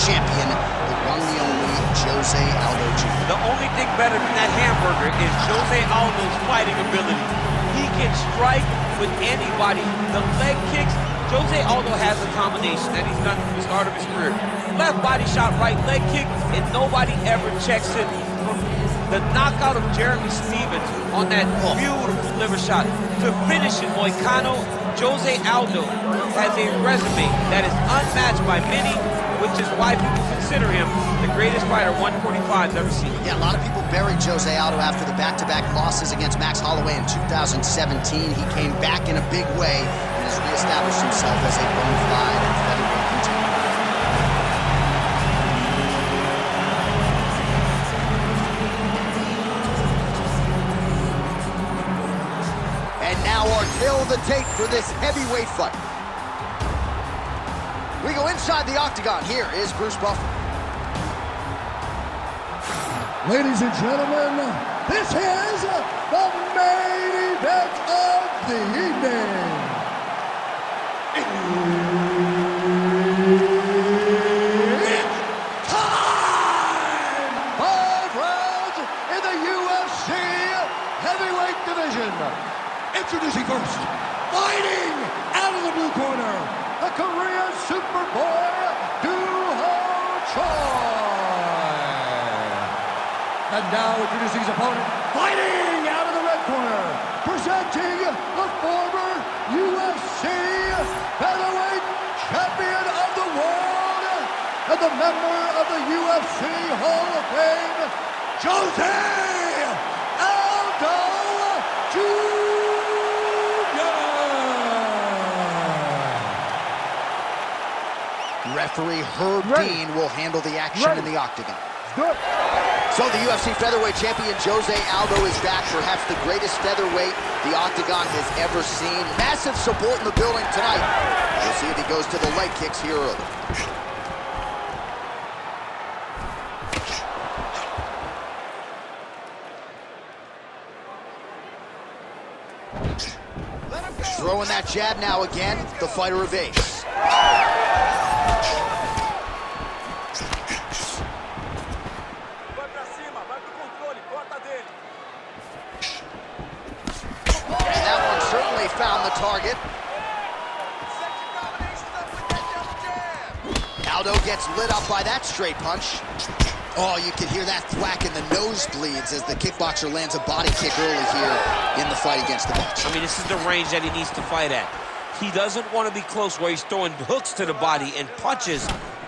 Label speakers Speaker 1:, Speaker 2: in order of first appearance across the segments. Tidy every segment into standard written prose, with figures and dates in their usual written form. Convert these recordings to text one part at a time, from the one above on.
Speaker 1: champion, the one, the only, Jose Aldo Jr.
Speaker 2: The only thing better than that hamburger is Jose Aldo's fighting ability. He can strike with anybody. The leg kicks, Jose Aldo has a combination that he's done from the start of his career. Left body shot, right leg kick, and nobody ever checks it. From the knockout of Jeremy Stevens on that beautiful liver shot to finish in Moicano, Jose Aldo has a resume that is unmatched by many, which is why people consider him the greatest fighter 145's ever seen.
Speaker 1: Yeah, a lot of people buried Jose Aldo after the back-to-back losses against Max Holloway in 2017. He came back in a big way and has reestablished himself as a bona fide featherweight contender. And now our tale of the tape for this heavyweight fight. We go inside the octagon. Here is Bruce Buffer.
Speaker 3: Ladies and gentlemen, this is the main event of the evening. It's time! 5 rounds in the UFC heavyweight division. Introducing first, fighting out of the blue corner, the Korean Superboy, Choi. And now introducing his opponent, fighting out of the red corner, presenting the former UFC featherweight champion of the world and the member of the UFC Hall of Fame, Jose Aldo Jr.
Speaker 1: Referee Herb Dean will handle the action in the octagon. So the UFC featherweight champion Jose Aldo is back, perhaps the greatest featherweight the octagon has ever seen. Massive support in the building tonight. We'll see if he goes to the leg kicks here early. Throwing that jab now again, the fighter evades. Found the target. Aldo gets lit up by that straight punch. Oh, you can hear that thwack in the nosebleeds as the kickboxer lands a body kick early here in the fight against the boxer.
Speaker 2: I mean, this is the range that he needs to fight at. He doesn't want to be close where he's throwing hooks to the body and punches.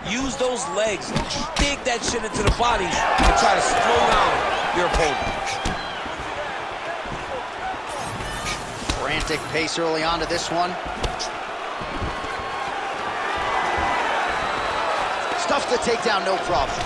Speaker 2: Use those legs, dig that shit into the body and try to slow down your opponent.
Speaker 1: Frantic pace early on to this one. Stuffs the takedown, no problem.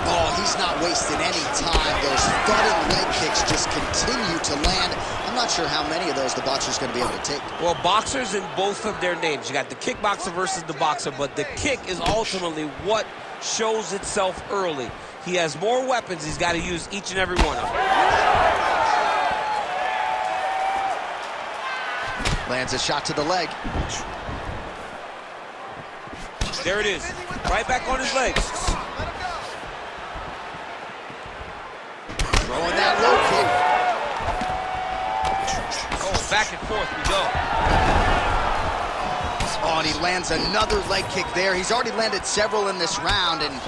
Speaker 1: Oh, he's not wasting any time. Those thudding leg kicks just continue to land. I'm not sure how many of those the boxer's going to be able to take.
Speaker 2: Well, boxers in both of their names. You got the kickboxer versus the boxer, but the kick is ultimately what shows itself early. He has more weapons. He's got to use each and every one of them.
Speaker 1: Lands a shot to the leg.
Speaker 2: There it is. Right back on his legs.
Speaker 1: Throwing that low kick.
Speaker 2: Oh, back and forth we go.
Speaker 1: Oh, and he lands another leg kick there. He's already landed several in this round, and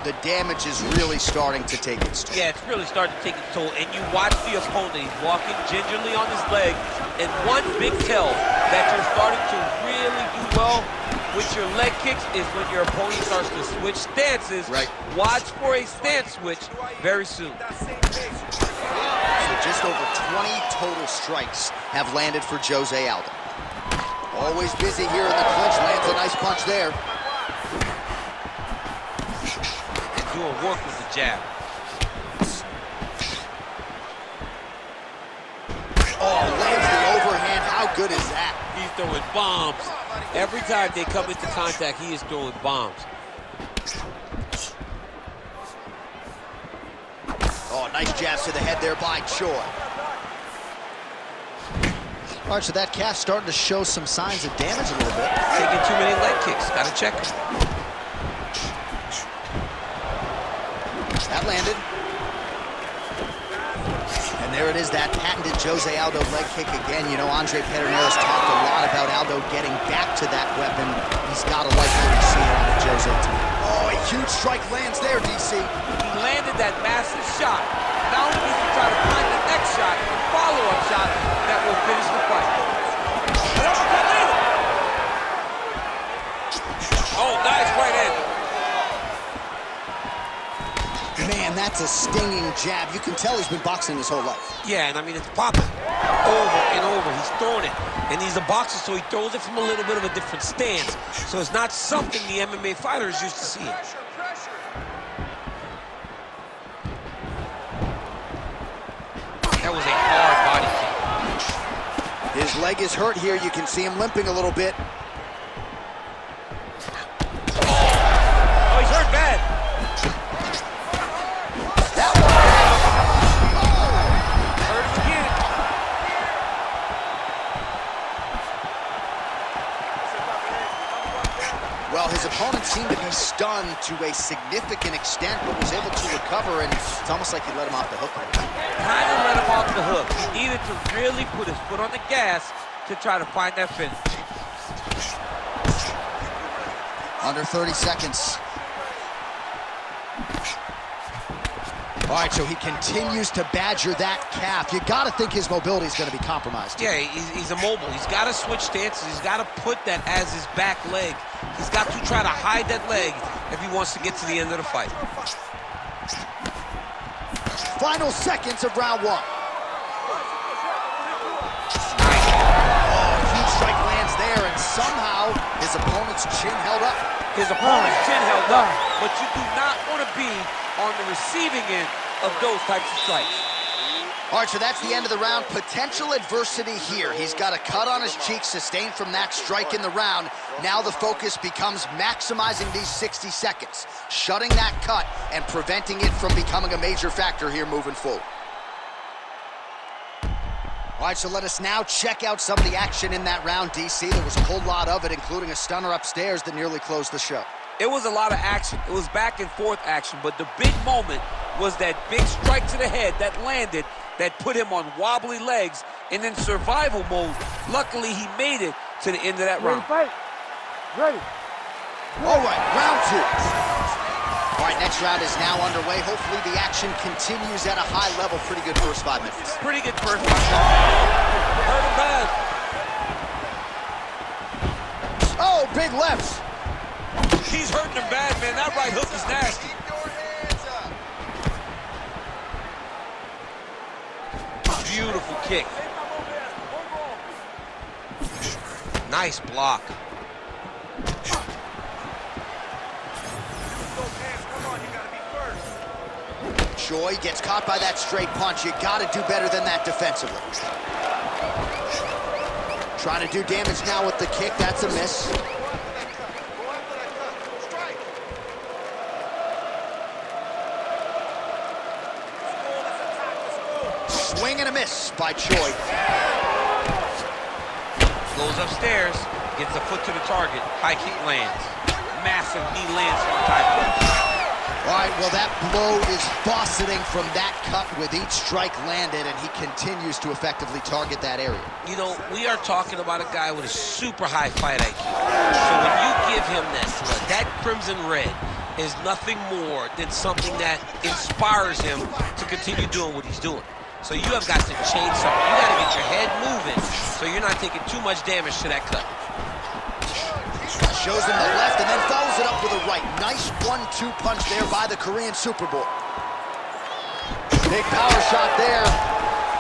Speaker 1: the damage is really starting to take its toll.
Speaker 2: Yeah, it's really starting to take its toll. And you watch the opponent. He's walking gingerly on his leg. And one big tell that you're starting to really do well with your leg kicks is when your opponent starts to switch stances.
Speaker 1: Right.
Speaker 2: Watch for a stance switch very soon.
Speaker 1: So just over 20 total strikes have landed for Jose Aldo. Always busy here in the clinch. Lands a nice punch there.
Speaker 2: Doing work with the jab.
Speaker 1: Oh, lands the overhand. How good is that?
Speaker 2: He's throwing bombs. Every time they come into contact, he is throwing bombs.
Speaker 1: Oh, nice jabs to the head there by Choi. All right, so that calf starting to show some signs of damage a little bit.
Speaker 2: Taking too many leg kicks. Got to check it.
Speaker 1: That landed. And there it is, that patented Jose Aldo leg kick again. You know, Andre Pedernera's talked a lot about Aldo getting back to that weapon. He's got to like what he's seeing on the Jose team. Oh, a huge strike lands there, DC.
Speaker 2: He landed that massive shot. Now he needs to try to find the next shot, a follow-up shot that will finish the fight. Oh, nice right hand.
Speaker 1: Man, that's a stinging jab. You can tell he's been boxing his whole life.
Speaker 2: Yeah, and I mean, it's popping over and over. He's throwing it. And he's a boxer, so he throws it from a little bit of a different stance. So it's not something the MMA fighters used to see. That was a hard body kick.
Speaker 1: His leg is hurt here. You can see him limping a little bit.
Speaker 2: Oh, he's hurt bad.
Speaker 1: That one.
Speaker 2: Hurt again.
Speaker 1: Well, his opponent seemed to be stunned to a significant extent, but was able to recover, and it's almost like he let him off the hook.
Speaker 2: Kind of let him off the hook. He needed to really put his foot on the gas to try to find that finish.
Speaker 1: Under 30 seconds. All right, so he continues to badger that calf. You got to think his mobility is going to be compromised.
Speaker 2: Yeah, he's immobile. He's got to switch stances. He's got to put that as his back leg. He's got to try to hide that leg if he wants to get to the end of the fight.
Speaker 1: Final seconds of round one. Huge strike lands there, and somehow his opponent's chin held up.
Speaker 2: His opponent's chin held up, but you do not want to be on the receiving end of those types of strikes.
Speaker 1: All right, so that's the end of the round. Potential adversity here. He's got a cut on his cheek sustained from that strike in the round. Now the focus becomes maximizing these 60 seconds, shutting that cut and preventing it from becoming a major factor here moving forward. All right, so let us now check out some of the action in that round, DC. There was a whole lot of it, including a stunner upstairs that nearly closed the show.
Speaker 2: It was a lot of action. It was back and forth action, but the big moment was that big strike to the head that landed, that put him on wobbly legs and in survival mode. Luckily, he made it to the end of that round.
Speaker 3: Fight. Ready.
Speaker 1: All right, round two. All right, next round is now underway. Hopefully the action continues at a high level. Pretty good first 5 minutes.
Speaker 2: Pretty good first 5 minutes. Hurt him bad.
Speaker 1: Oh, big lefts.
Speaker 2: He's hurting him bad, man. That right hook is nasty. Beautiful kick. Nice block.
Speaker 1: Choi gets caught by that straight punch. You got to do better than that defensively. Trying to do damage now with the kick. That's a miss. Swing and a miss by Choi.
Speaker 2: Goes upstairs, gets a foot to the target. High kick lands. Massive knee lands from Thai.
Speaker 1: All right, well, that blow is bossing from that cut with each strike landed, and he continues to effectively target that area.
Speaker 2: You know, we are talking about a guy with a super high fight IQ. So when you give him that crimson red is nothing more than something that inspires him to continue doing what he's doing. So you have got to change something. You got to get your head moving so you're not taking too much damage to that cut.
Speaker 1: Shows him the left and then follows it up with a right. Nice 1-2 punch there by the Korean Superboy. Big power shot there.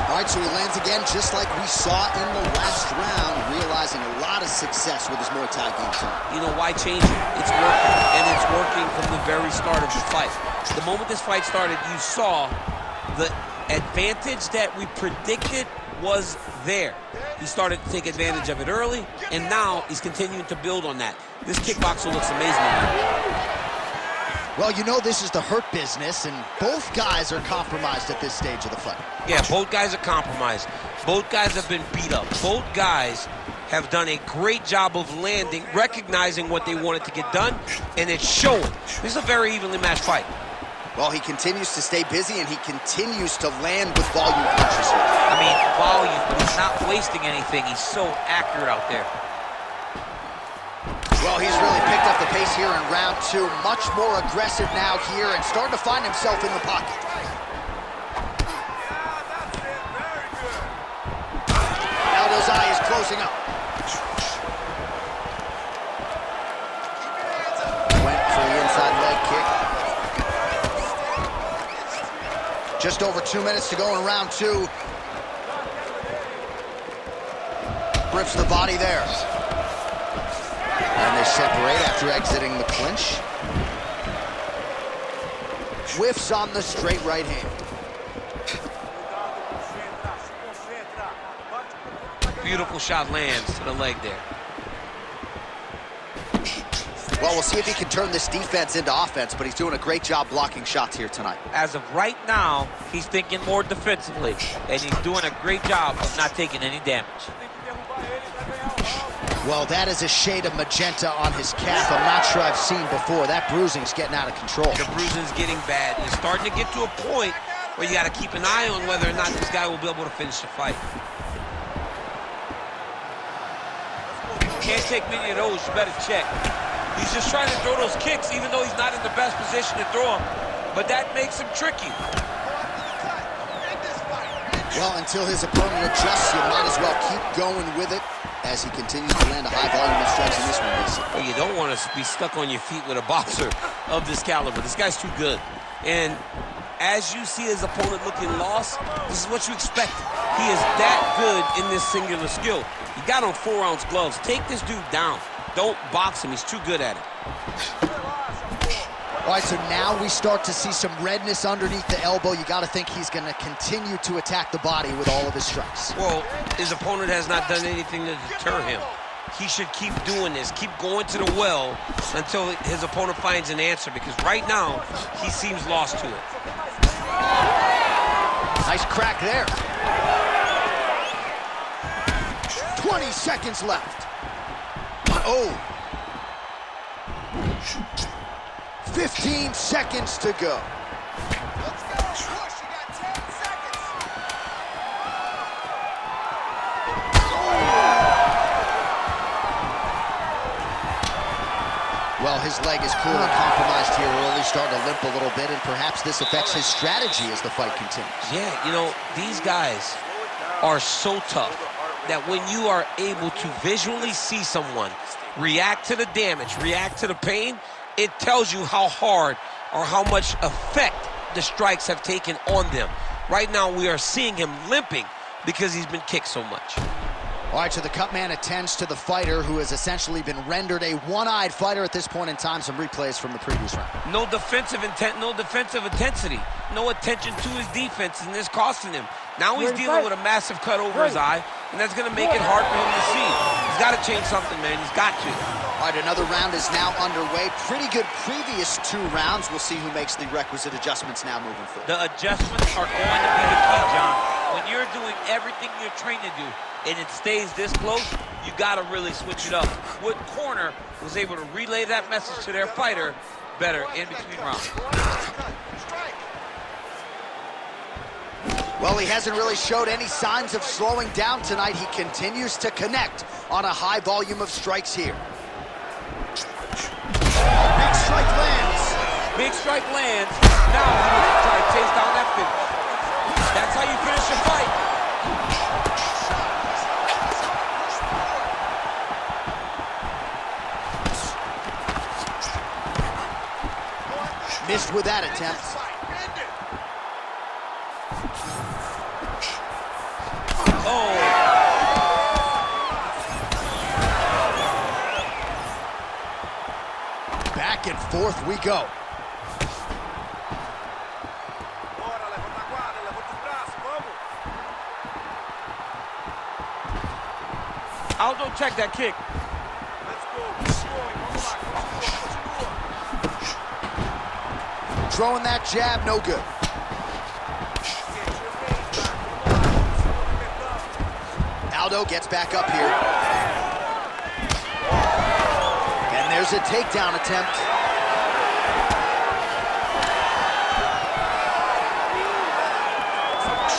Speaker 1: All right, so he lands again just like we saw in the last round, realizing a lot of success with his Muay Thai game plan.
Speaker 2: You know, why change it? It's working, and it's working from the very start of the fight. The moment this fight started, you saw the advantage that we predicted was there. He started to take advantage of it early, and now he's continuing to build on that. This kickboxer looks amazing.
Speaker 1: Well, you know this is the hurt business, and both guys are compromised at this stage of the fight.
Speaker 2: Yeah, both guys are compromised. Both guys have been beat up. Both guys have done a great job of landing, recognizing what they wanted to get done, and it's showing. This is a very evenly matched fight.
Speaker 1: Well, he continues to stay busy, and he continues to land with volume punches here.
Speaker 2: I mean, volume, but he's not wasting anything. He's so accurate out there.
Speaker 1: Well, he's really picked up the pace here in round two. Much more aggressive now here and starting to find himself in the pocket. Aldo's eye is closing up. Went for the inside leg kick. Just over 2 minutes to go in round two. Rips the body there. And they separate after exiting the clinch. Whiffs on the straight right hand.
Speaker 2: Beautiful shot lands to the leg there.
Speaker 1: Well, we'll see if he can turn this defense into offense, but he's doing a great job blocking shots here tonight.
Speaker 2: As of right now, he's thinking more defensively, and he's doing a great job of not taking any damage.
Speaker 1: Well, that is a shade of magenta on his calf I'm not sure I've seen before. That bruising's getting out of control.
Speaker 2: The bruising's getting bad. It's starting to get to a point where you got to keep an eye on whether or not this guy will be able to finish the fight. Can't take many of those. You better check. He's just trying to throw those kicks, even though he's not in the best position to throw them. But that makes him tricky.
Speaker 1: Well, until his opponent adjusts, you might as well keep going with it as he continues to land a high volume of strikes in this one.
Speaker 2: Well, you don't want to be stuck on your feet with a boxer of this caliber. This guy's too good. And as you see his opponent looking lost, this is what you expect. He is that good in this singular skill. He got on 4-ounce gloves. Take this dude down. Don't box him. He's too good at it.
Speaker 1: All right, so now we start to see some redness underneath the elbow. You got to think he's going to continue to attack the body with all of his strikes.
Speaker 2: Well, his opponent has not done anything to deter him. He should keep doing this, keep going to the well until his opponent finds an answer, because right now, he seems lost to it.
Speaker 1: Nice crack there. 20 seconds left. Oh. 15 seconds to go. Well, his leg is clearly compromised here, early, starting to limp a little bit, and perhaps this affects his strategy as the fight continues.
Speaker 2: Yeah, you know, these guys are so tough that when you are able to visually see someone react to the damage, react to the pain, it tells you how hard or how much effect the strikes have taken on them. Right now, we are seeing him limping because he's been kicked so much.
Speaker 1: All right, so the cut man attends to the fighter who has essentially been rendered a one-eyed fighter at this point in time. Some replays from the previous round.
Speaker 2: No defensive intent, no defensive intensity, no attention to his defense, and this costing him. Now he's dealing with a massive cut over his eye, and that's going to make it hard for him to see. He's got to change something, man. He's got to.
Speaker 1: All right, another round is now underway. Pretty good previous two rounds. We'll see who makes the requisite adjustments now moving forward.
Speaker 2: The adjustments are going to be the key, John. When you're doing everything you're trained to do, and it stays this close, you got to really switch it up. What corner was able to relay that message to their fighter better in between rounds?
Speaker 1: Well, he hasn't really showed any signs of slowing down tonight. He continues to connect on a high volume of strikes here. Big strike lands.
Speaker 2: Big strike lands. Now he needs to try to chase down that finish. That's how you finish a fight.
Speaker 1: Missed with that attempt.
Speaker 2: Oh.
Speaker 1: Back and forth we go.
Speaker 2: Aldo, check that kick.
Speaker 1: Throwing that jab, no good. Aldo gets back up here. And there's a takedown attempt.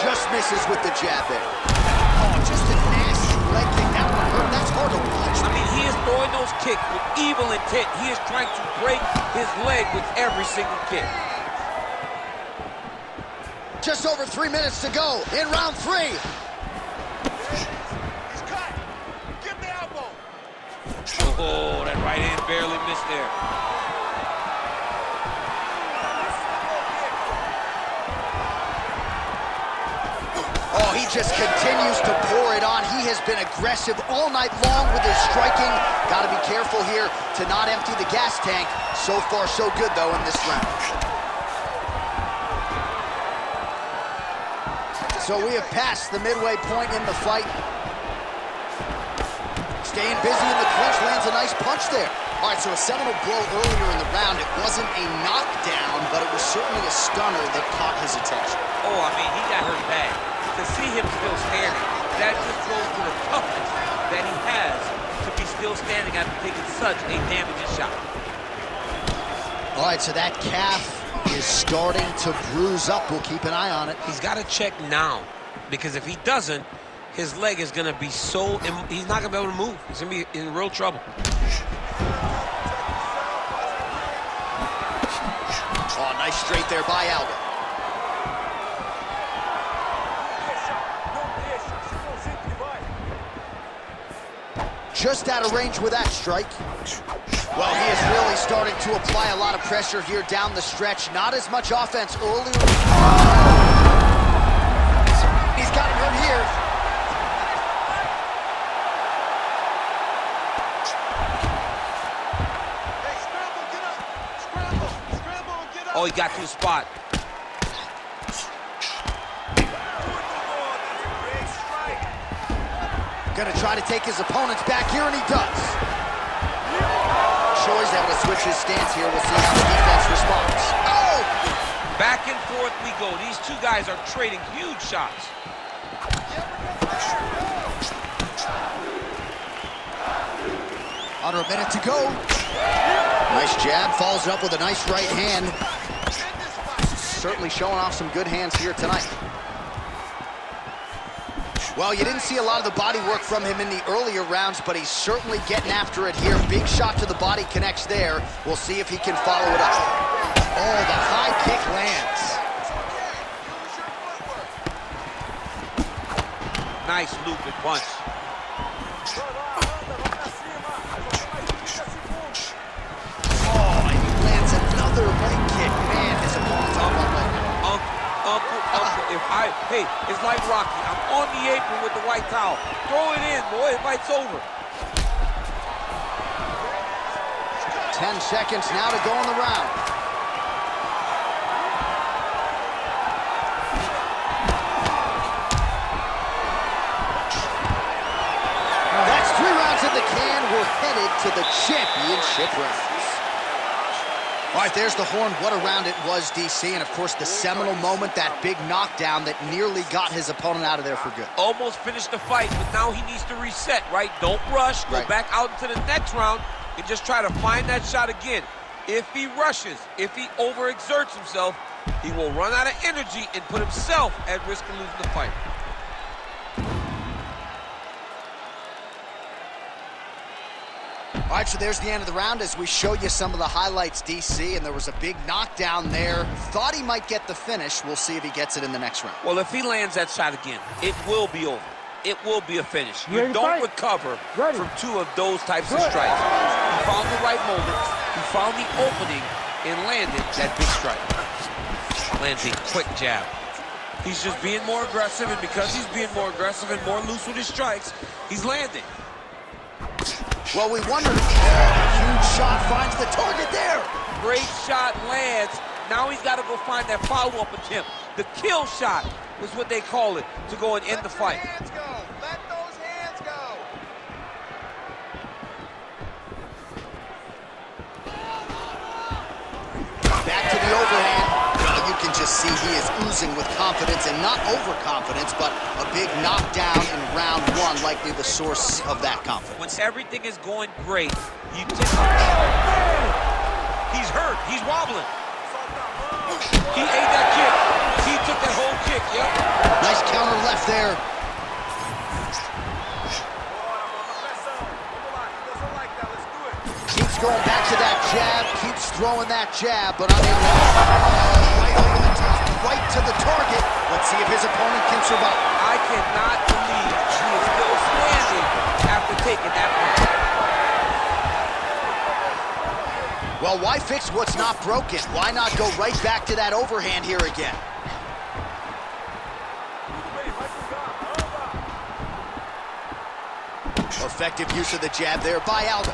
Speaker 1: Just misses with the jab there. Oh, just a nasty leg kick. That one hurt. That's hard to watch.
Speaker 2: I mean, he is throwing those kicks with evil intent. He is trying to break his leg with every single kick.
Speaker 1: Just over 3 minutes to go in round 3.
Speaker 3: He's cut. Give the elbow.
Speaker 2: Oh, that right hand barely missed there.
Speaker 1: Oh, he just continues to pour it on. He has been aggressive all night long with his striking. Got to be careful here to not empty the gas tank. So far, so good, though, in this round. So we have passed the midway point in the fight. Staying busy in the clinch, lands a nice punch there. All right, so a seminal blow earlier in the round. It wasn't a knockdown, but it was certainly a stunner that caught his attention.
Speaker 2: Oh, I mean, he got hurt bad. To see him still standing, that just goes to the toughness that he has to be still standing after taking such a damaging shot.
Speaker 1: All right, so that calf is starting to bruise up. We'll keep an eye on it.
Speaker 2: He's got to check now, because if he doesn't, his leg is going to be so... He's not going to be able to move. He's going to be in real trouble.
Speaker 1: Oh, nice straight there by Aldo. Just out of range with that strike. Well, he is really starting to apply a lot of pressure here down the stretch. Not as much offense earlier. He's got him hurt here.
Speaker 3: Hey, scramble, get up. Scramble, get up.
Speaker 2: Oh, he got to the spot.
Speaker 1: Gonna try to take his opponents back here, and he does. Shore's able to switch his stance here. We'll see how the defense responds. Oh!
Speaker 2: Back and forth we go. These two guys are trading huge shots.
Speaker 1: Under a minute to go. Nice jab, follows it up with a nice right hand. Certainly showing off some good hands here tonight. Well, you didn't see a lot of the body work from him in the earlier rounds, but he's certainly getting after it here. Big shot to the body connects there. We'll see if he can follow it up. Oh, the high kick lands.
Speaker 2: Nice looping punch.
Speaker 1: Oh, and he lands another leg kick. Man, his opponent's on one leg.
Speaker 2: Uncle, hey, it's like Rocky. I'm on the apron with the white towel. Throw it in, boy. The fight's over.
Speaker 1: 10 seconds now to go in the round. That's 3 rounds in the can. We're headed to the championship rounds. All right, there's the horn. What a round it was, DC. And, of course, the seminal moment, that big knockdown that nearly got his opponent out of there for good.
Speaker 2: Almost finished the fight, but now he needs to reset, right? Don't rush. Go back out into the next round and just try to find that shot again. If he rushes, if he overexerts himself, he will run out of energy and put himself at risk of losing the fight.
Speaker 1: All right, so there's the end of the round as we show you some of the highlights, DC, and there was a big knockdown there. Thought he might get the finish. We'll see if he gets it in the next round.
Speaker 2: Well, if he lands that shot again, it will be over. It will be a finish. You don't recover from 2 of those types of strikes. He found the right moment. He found the opening and landed that big strike. Lands a quick jab. He's just being more aggressive, and because he's being more aggressive and more loose with his strikes, he's landing.
Speaker 1: Well, we wondered if a huge shot finds the target there.
Speaker 2: Great shot lands. Now he's got to go find that follow-up attempt. The kill shot was what they call it, to go and end the fight.
Speaker 3: Let those hands go.
Speaker 1: Back to the overhand. see he is oozing with confidence, and not overconfidence, but a big knockdown in round one, likely the source of that confidence.
Speaker 2: When everything is going great, you just... He's hurt. He's wobbling. He ate that kick. He took that whole kick, yep.
Speaker 1: Nice counter left there. Keeps going back to that jab, keeps throwing that jab, but unable to right over the top, right to the target. Let's see if his opponent can survive.
Speaker 2: I cannot believe he is still standing after taking that punch.
Speaker 1: Well, why fix what's not broken? Why not go right back to that overhand here again? Effective use of the jab there by Aldo.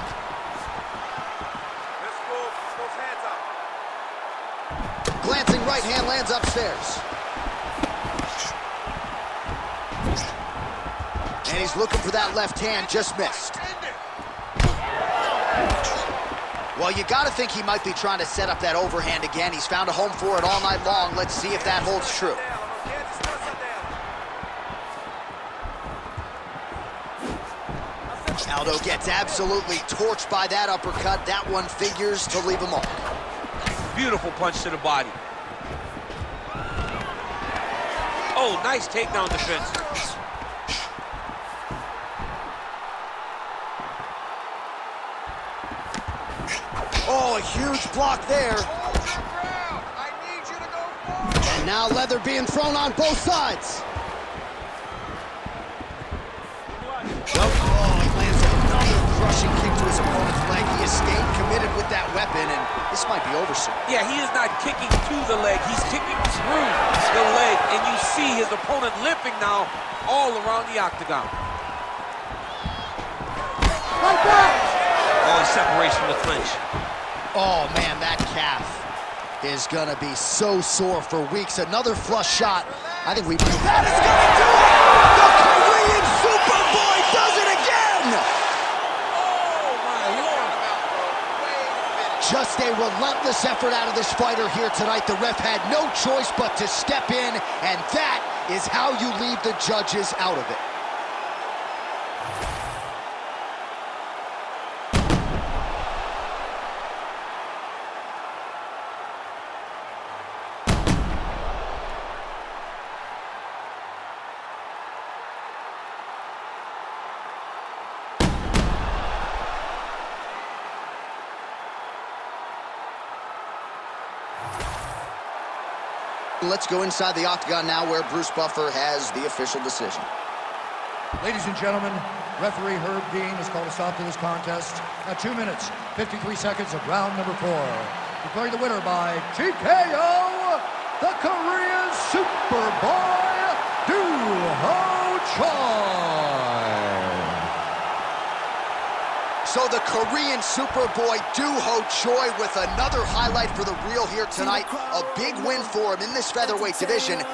Speaker 1: Glancing right hand lands upstairs. And he's looking for that left hand, just missed. Well, you got to think he might be trying to set up that overhand again. He's found a home for it all night long. Let's see if that holds true. Aldo gets absolutely torched by that uppercut. That one figures to leave him off.
Speaker 2: Beautiful punch to the body. Oh, nice takedown defense.
Speaker 1: Oh, a huge block there. And now leather being thrown on both sides. Oh, he lands another crushing kick to his opponent's leg. He is staying committed with that weapon, and this might be over soon.
Speaker 2: Yeah, he is not kicking to the leg. He's kicking through the leg, and you see his opponent limping now all around the octagon.
Speaker 3: Right back!
Speaker 2: Oh, separation with clinch.
Speaker 1: Oh, man, that calf is going to be so sore for weeks. Another flush shot. I think that is going to do it! The Korean Superboy does it again!
Speaker 2: Oh, my Lord.
Speaker 1: Just a relentless effort out of this fighter here tonight. The ref had no choice but to step in, and that is how you leave the judges out of it. Let's go inside the octagon now, where Bruce Buffer has the official decision.
Speaker 3: Ladies and gentlemen, referee Herb Dean has called a stop to this contest at 2 minutes, 53 seconds of round number 4. Declaring the winner by TKO, the Korean Superboy, Doo-Ho Choi.
Speaker 1: So the Korean Superboy Doo-Ho Choi with another highlight for the reel here tonight. A big win for him in this featherweight division.